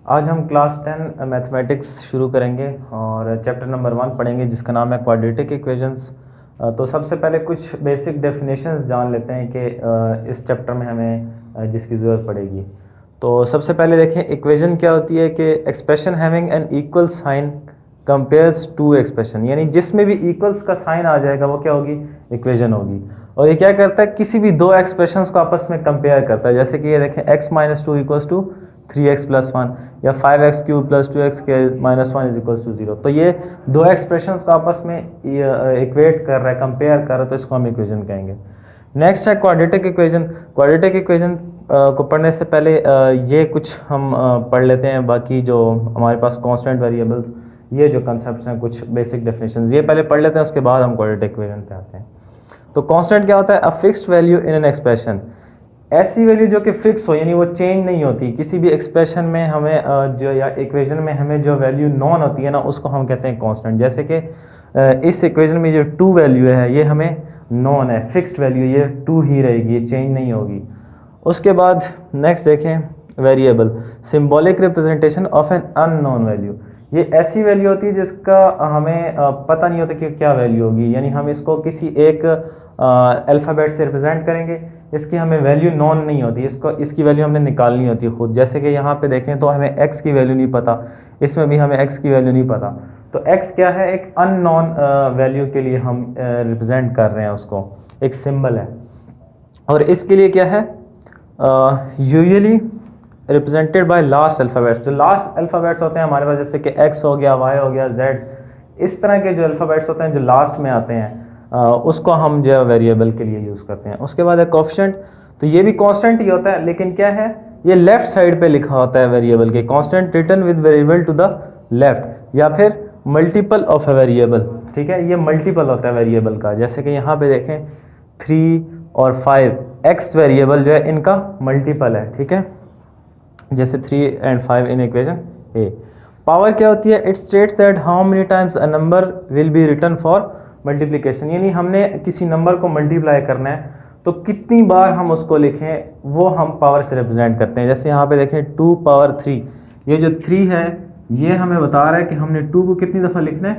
आज हम class 10 mathematics शुरू करेंगे और चैप्टर नंबर 1 पढ़ेंगे जिसका नाम है क्वाड्रेटिक इक्वेशंस। तो सबसे पहले कुछ बेसिक डेफिनेशंस जान लेते हैं कि इस चैप्टर में हमें जिसकी ज़रूरत पड़ेगी। तो सबसे पहले देखें इक्वेशन क्या होती है कि expression having an equal sign compares to expression, यानी जिसमें भी इक्वल्स का साइन आ जाएगा वो क्या होगी, इक्वेशन होगी। और ये क्या करता है, किसी भी दो एक्सप्रेशंस को आपस में कंपेयर करता है। जैसे कि ये देखें x minus two equals to 3x plus 1 या 5x क्यूब प्लस 2x के माइनस 1 इज इक्वल्स टू 0। तो ये दो एक्सप्रेशंस को आपस में इक्वेट कर रहा है, कंपेयर कर रहा है, तो इसको हम इक्वेशन कहेंगे। नेक्स्ट है क्वाड्रेटिक इक्वेशन। क्वाड्रेटिक इक्वेशन को पढ़ने से पहले ये कुछ हम पढ़ लेते हैं, बाकी जो हमारे पास कांस्टेंट वेरिएबल्स, ये जो कंसेप्ट्स हैं, कुछ बेसिक डेफिनेशंस ये पहले पढ़ लेते हैं, उसके बाद हम क्वाड्रेटिक इक्वेशन पे आते हैं। तो कांस्टेंट क्या होता है, a fixed value in an expression, ऐसी वैल्यू जो कि फिक्स हो, यानी वो चेंज नहीं होती। किसी भी एक्सप्रेशन में हमें जो या इक्वेशन में हमें जो वैल्यू नॉन होती है ना, उसको हम कहते हैं कांस्टेंट। जैसे कि इस इक्वेशन में जो 2 वैल्यू है ये हमें नॉन है, फिक्स्ड वैल्यू, ये 2 ही रहेगी, ये चेंज नहीं होगी। उसके बाद नेक्स्ट देखें variable, symbolic representation of an unknown value. ये ऐसी वैल्यू होती है जिसका हमें पता नहीं होता कि क्या वैल्यू होगी, यानी हम इसको किसी एक अल्फ़ाबेट से रिप्रेजेंट करेंगे, इसकी हमें वैल्यू नॉन नहीं होती, इसकी वैल्यू हमने निकालनी होती है खुद। जैसे कि यहाँ पे देखें तो हमें x की वैल्यू नहीं पता, इसमें भी हमें x की वैल्यू नहीं पता। तो x क्या है, एक अननोन वैल्यू के लिए हम रिप्रेजेंट कर रहे हैं उसको, एक सिंबल है। और इसके लिए क्या है, usually represented by last alphabets. जो लास्ट अल्फ़ाबेट्स होते हैं हमारे पास, जैसे कि x हो गया, y हो गया, z, इस तरह के जो अल्फ़ाबेट्स होते हैं जो लास्ट में आते हैं, उसको हम जो वेरिएबल के लिए यूज़ करते हैं। उसके बाद है कोएफिशिएंट। तो ये भी कांस्टेंट ही होता है, लेकिन क्या है, ये लेफ्ट साइड पे लिखा होता है वेरिएबल के। Constant written with variable to the left, या फिर मल्टीपल ऑफ ए वेरिएबल। ठीक है, ये मल्टीपल होता है वेरिएबल का। जैसे कि यहाँ पे देखें 3 और 5 x वेरिएबल जो है इनका मल्टीपल है। ठीक है, जैसे 3 and 5 in equation A. Power क्या होती है, it states that how many times a number will be written for multiplication, यानी हमने किसी नंबर को मल्टीप्लाई करना है तो कितनी बार हम उसको लिखें वो हम पावर से रिप्रेजेंट करते हैं। जैसे यहाँ पे देखें 2 पावर 3, ये जो 3 है ये हमें बता रहा है कि हमने 2 को कितनी दफ़ा लिखना है,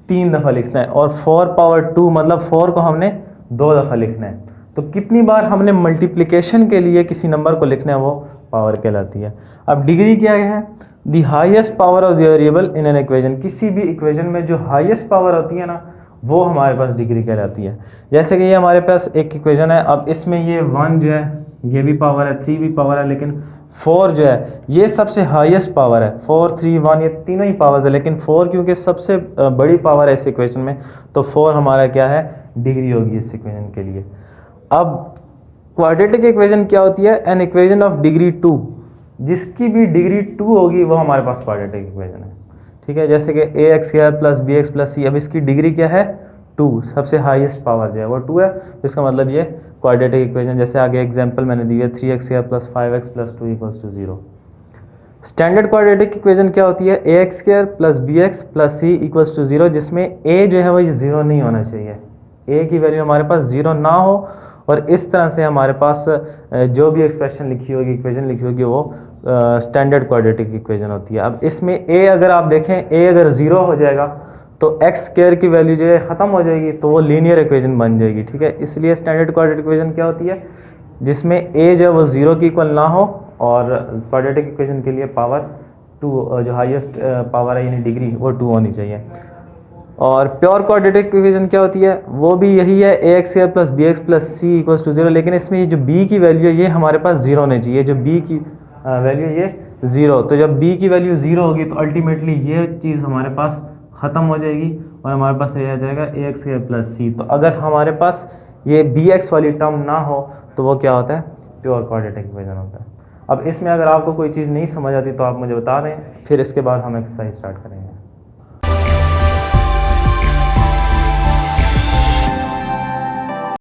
3 दफ़ा लिखना है। और 4 पावर 2 मतलब 4 को हमने 2 दफ़ा लिखना है। तो कितनी बार हमने मल्टीप्लिकेशन के लिए किसी नंबर को लिखना है वो पावर कहलाती है। अब डिग्री क्या है, the highest power of the variable in an equation. किसी भी इक्वेशन में जो हाईएस्ट पावर होती है ना, वो हमारे पास डिग्री कहलाती है। जैसे कि ये हमारे पास एक इक्वेशन है, अब इसमें ये 1 जो है ये भी पावर है, 3 भी पावर है, लेकिन 4 जो है ये सबसे हाईएस्ट पावर है। 4, 3, 1 ये तीनों ही पावर्स है, लेकिन 4 क्योंकि सबसे बड़ी पावर है इस इक्वेशन में, तो 4 हमारा क्या है, डिग्री होगी इस इक्वेशन के लिए। अब क्वाड्रेटिक इक्वेशन क्या होती है, एन इक्वेशन ऑफ डिग्री 2, जिसकी भी डिग्री 2 होगी वो हमारे पास क्वाड्रेटिक इक्वेशन है। ठीक है, जैसे कि a x square plus b x plus c, अब इसकी डिग्री क्या है, 2, सबसे हाईएस्ट पावर जो है वो 2 है, तो इसका मतलब ये क्वाड्रेटिक इक्वेशन। जैसे आगे एग्जांपल मैंने दी है 3x square plus 5x plus 2 equals to 0। Standard quadratic equation क्या होती है, a x square plus b x plus c equals to 0, जिसमें ए जो है वो 0 नहीं होना चाहिए, ए की वैल्यू हमारे पास 0 ना हो। और इस तरह से हमारे पास जो भी एक्सप्रेशन लिखी होगी, इक्वेशन लिखी होगी, वो स्टैंडर्ड क्वाड्रेटिक इक्वेशन होती है। अब इसमें ए अगर आप देखें, ए अगर 0 हो जाएगा तो एक्स स्क्वायर की वैल्यू जो है ख़त्म हो जाएगी, तो वो लीनियर इक्वेशन बन जाएगी। ठीक है, इसलिए स्टैंडर्ड क्वाड्रेटिक इक्वेशन क्या होती है, जिसमें ए जो है वो 0 की इक्वल ना हो, और क्वाड्रेटिक इक्वेशन के लिए पावर 2, जो हाईएस्ट पावर है यानी डिग्री, वो 2 होनी चाहिए। और प्योर क्वाड्रेटिक इक्वेशन क्या होती है, वो भी यही है, a x square plus b x plus c equals to 0, लेकिन इसमें ये जो बी की वैल्यू है ये हमारे पास 0 होनी चाहिए। जो बी की वैल्यू ये 0, तो जब बी की वैल्यू 0 होगी तो अल्टीमेटली ये चीज़ हमारे पास ख़त्म हो जाएगी और हमारे पास ये आ जाएगा ए एक्स स्क्वायर प्लस सी। तो अगर हमारे पास ये बी एक्स वाली टर्म ना हो तो वो क्या होता है, प्योर क्वाड्रेटिक इक्वेशन होता है। अब इसमें अगर आपको कोई चीज़ नहीं समझ आती तो आप मुझे बता दें, फिर इसके बाद हम एक्सरसाइज स्टार्ट करेंगे।